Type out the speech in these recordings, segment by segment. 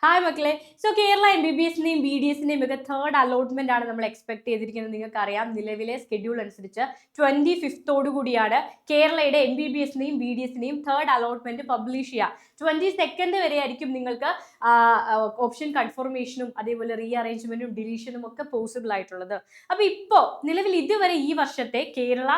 Hi മക്കളെ. So Kerala MBBS-ന്റെയും BDS-ന്റെയും ഒക്കെ third allotment ആണ് നമ്മൾ എക്സ്പെക്ട് ചെയ്തിരിക്കുന്നത്. നിങ്ങൾക്ക് അറിയാം, നിലവിലെ സ്കെഡ്യൂൾ അനുസരിച്ച് 25th കൂടിയാണ് കേരളയുടെ MBBS-ന്റെയും BDS-ന്റെയും തേർഡ് അലോട്ട്മെന്റ് പബ്ലിഷ് ചെയ്യുക. 22nd വരെ ആയിരിക്കും നിങ്ങൾക്ക് ഓപ്ഷൻ കൺഫർമേഷനും അതേപോലെ റീ അറേഞ്ച്മെന്റും ഡിലീഷനും ഒക്കെ പോസിബിൾ ആയിട്ടുള്ളത്. അപ്പൊ ഇപ്പോൾ നിലവിൽ ഇതുവരെ ഈ വർഷത്തെ കേരള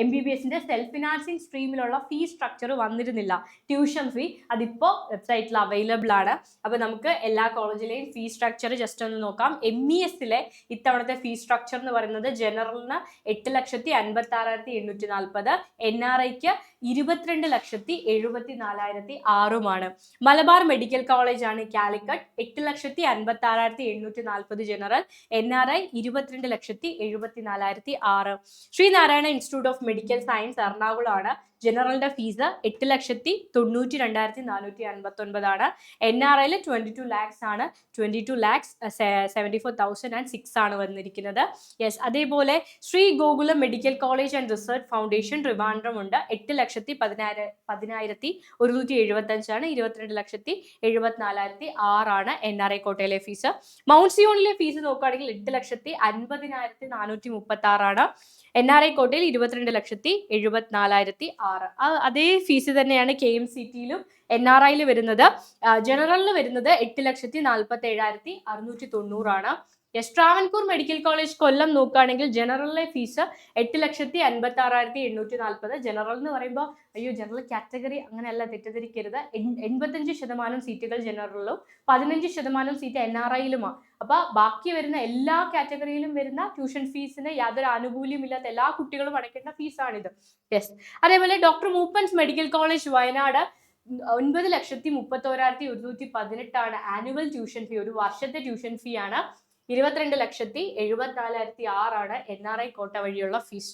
MBBS-ന്റെ സെൽഫ് ഫിനാൻസിങ് സ്ട്രീമിലുള്ള ഫീ സ്ട്രക്ചർ വന്നിരുന്നില്ല. ട്യൂഷൻ ഫീ അതിപ്പോൾ വെബ്സൈറ്റിൽ അവൈലബിൾ ആണ്. അപ്പൊ നമുക്ക് എല്ലാ കോളേജിലെയും ഫീ സ്ട്രക്ചർ ജസ്റ്റ് ഒന്ന് നോക്കാം. MES-ലെ ഇത്തവണത്തെ ഫീ സ്ട്രക്ചർ എന്ന് പറയുന്നത് ജനറലിന് 8,56,840, NRIക്ക് 22,74,600 മലബാർ മെഡിക്കൽ കോളേജ് ആണ് Calicut 8,56,840 general, NRI 22,74,600. Sreenarayana institute of medical science Ernakulam ആണ്. ജനറലിന്റെ ഫീസ് 8,92,459 ആണ്. NRIയിൽ 22 lakhs ആണ്. 22,74,600 ആണ് വന്നിരിക്കുന്നത്. യെസ്, അതേപോലെ Shri Gokulam medical college and research foundation Trivandrum ഉണ്ട്. 8,10,175 ആണ്. 22,74,600 ആണ് NRI കോട്ടയിലെ ഫീസ്. മൗണ്ട് സിയോണിലെ ഫീസ് നോക്കുകയാണെങ്കിൽ 8,50,436 ആണ്. NRI കോട്ടയിൽ 22,74,600. അതേ ഫീസ് തന്നെയാണ് KMCT-യിലും NRIയിൽ വരുന്നത്. ജനറലിൽ വരുന്നത് 8,47,690 ആണ്. ട്രാവൻകൂർ മെഡിക്കൽ കോളേജ് കൊല്ലം നോക്കുകയാണെങ്കിൽ ജനറലിലെ ഫീസ് 8,56,840. ജനറൽ എന്ന് പറയുമ്പോൾ അയ്യോ ജനറൽ കാറ്റഗറി അങ്ങനെയല്ല, തെറ്റിദ്ധരിക്കരുത്. 85% സീറ്റുകൾ ജനറലിലും 15% സീറ്റ് NRIയിലുമാണ്. അപ്പൊ ബാക്കി വരുന്ന എല്ലാ കാറ്റഗറിയിലും വരുന്ന ട്യൂഷൻ ഫീസിന് യാതൊരു ആനുകൂല്യം ഇല്ലാത്ത എല്ലാ കുട്ടികളും അടയ്ക്കേണ്ട ഫീസാണിത്. യെസ്, അതേപോലെ doctor Moopen's medical college Wayanad 9,31,118 ആണ് ആനുവൽ ട്യൂഷൻ ഫീ. ഒരു വർഷത്തെ ട്യൂഷൻ ഫീ ആണ്. 22,74,600 ആണ് NRI കോട്ട വഴിയുള്ള ഫീസ്.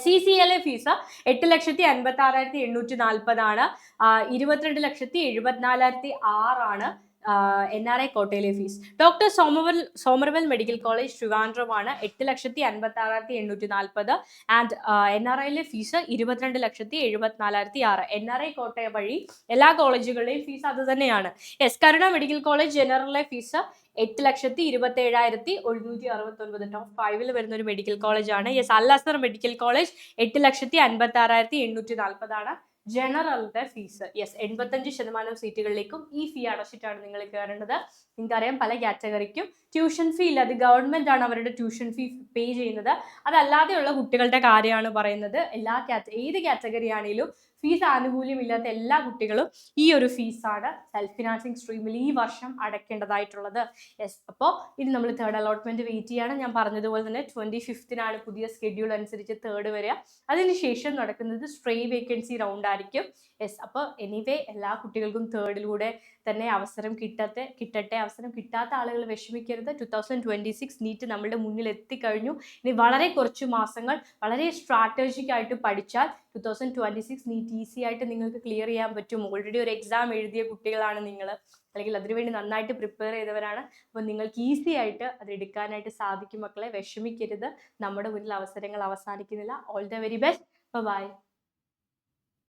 SECLA ഫീസ് 8,56,840 ആണ്. 22,74,600 ആണ് NRI കോട്ടയിലെ fees. Doctor Somervell medical college ട്രിവാൻഡ്രമാണ് 8,56,840 ആൻഡ് NRIയിലെ ഫീസ് 22,74,600. NRI കോട്ട വഴി എല്ലാ കോളേജുകളുടെയും ഫീസ് അത് തന്നെയാണ്. കരുണ മെഡിക്കൽ കോളേജ് ജനറലിലെ ഫീസ് 8,27,169. ടോപ്പ് 5-ൽ വരുന്ന ഒരു മെഡിക്കൽ കോളേജ് ആണ്. അൽ അസ്ഹർ മെഡിക്കൽ കോളേജ് 8,56,840 ആണ് ജനറലിന്റെ ഫീസ്. 85% സീറ്റുകളിലേക്കും ഈ ഫീ അടച്ചിട്ടാണ് നിങ്ങൾ കയറേണ്ടത്. നിങ്ങൾക്കറിയാം, പല കാറ്റഗറിക്കും ട്യൂഷൻ ഫീ ഇല്ല. അത് ഗവൺമെന്റ് ആണ് അവരുടെ ട്യൂഷൻ ഫീ പേ ചെയ്യുന്നത്. അതല്ലാതെയുള്ള കുട്ടികളുടെ കാര്യമാണ് പറയുന്നത്. ഏത് കാറ്റഗറി ആണെങ്കിലും ഫീസ് ആനുകൂല്യമില്ലാത്ത എല്ലാ കുട്ടികളും ഈ ഒരു ഫീസാണ് സെൽഫ് ഫിനാൻസിങ് സ്ട്രീമിൽ ഈ വർഷം അടയ്ക്കേണ്ടതായിട്ടുള്ളത്. അപ്പോൾ ഇനി നമ്മൾ തേർഡ് അലോട്ട്മെന്റ് വെയിറ്റ് ചെയ്യാണ്. ഞാൻ പറഞ്ഞതുപോലെ തന്നെ 25th പുതിയ സ്കെഡ്യൂൾ അനുസരിച്ച് തേർഡ് വരിക. അതിനുശേഷം നടക്കുന്നത് സ്ട്രേ വേക്കൻസി റൗണ്ട് ആയിരിക്കും. അപ്പോൾ എനിവേ എല്ലാ കുട്ടികൾക്കും തേർഡിലൂടെ തന്നെ അവസരം കിട്ടട്ടെ. അവസരം കിട്ടാത്ത ആളുകൾ വിഷമിക്കരുത്. 2026 നീറ്റ് നമ്മുടെ മുന്നിൽ എത്തിക്കഴിഞ്ഞു. ഇനി വളരെ കുറച്ച് മാസങ്ങൾ വളരെ സ്ട്രാറ്റജിക് ആയിട്ട് പഠിച്ചാൽ 2026 നീറ്റ് ഈസി ആയിട്ട് നിങ്ങൾക്ക് ക്ലിയർ ചെയ്യാൻ പറ്റും. ഓൾറെഡി ഒരു എക്സാം എഴുതിയ കുട്ടികളാണ് നിങ്ങൾ, അല്ലെങ്കിൽ അതിനുവേണ്ടി നന്നായിട്ട് പ്രിപ്പയർ ചെയ്തവരാണ്. അപ്പോൾ നിങ്ങൾക്ക് ഈസി ആയിട്ട് അത് എടുക്കാനായിട്ട് സാധിക്കും. മക്കളെ, വിഷമിക്കരുത്. നമ്മുടെ മുന്നിൽ അവസരങ്ങൾ അവസാനിക്കുന്നില്ല. All the very best. By.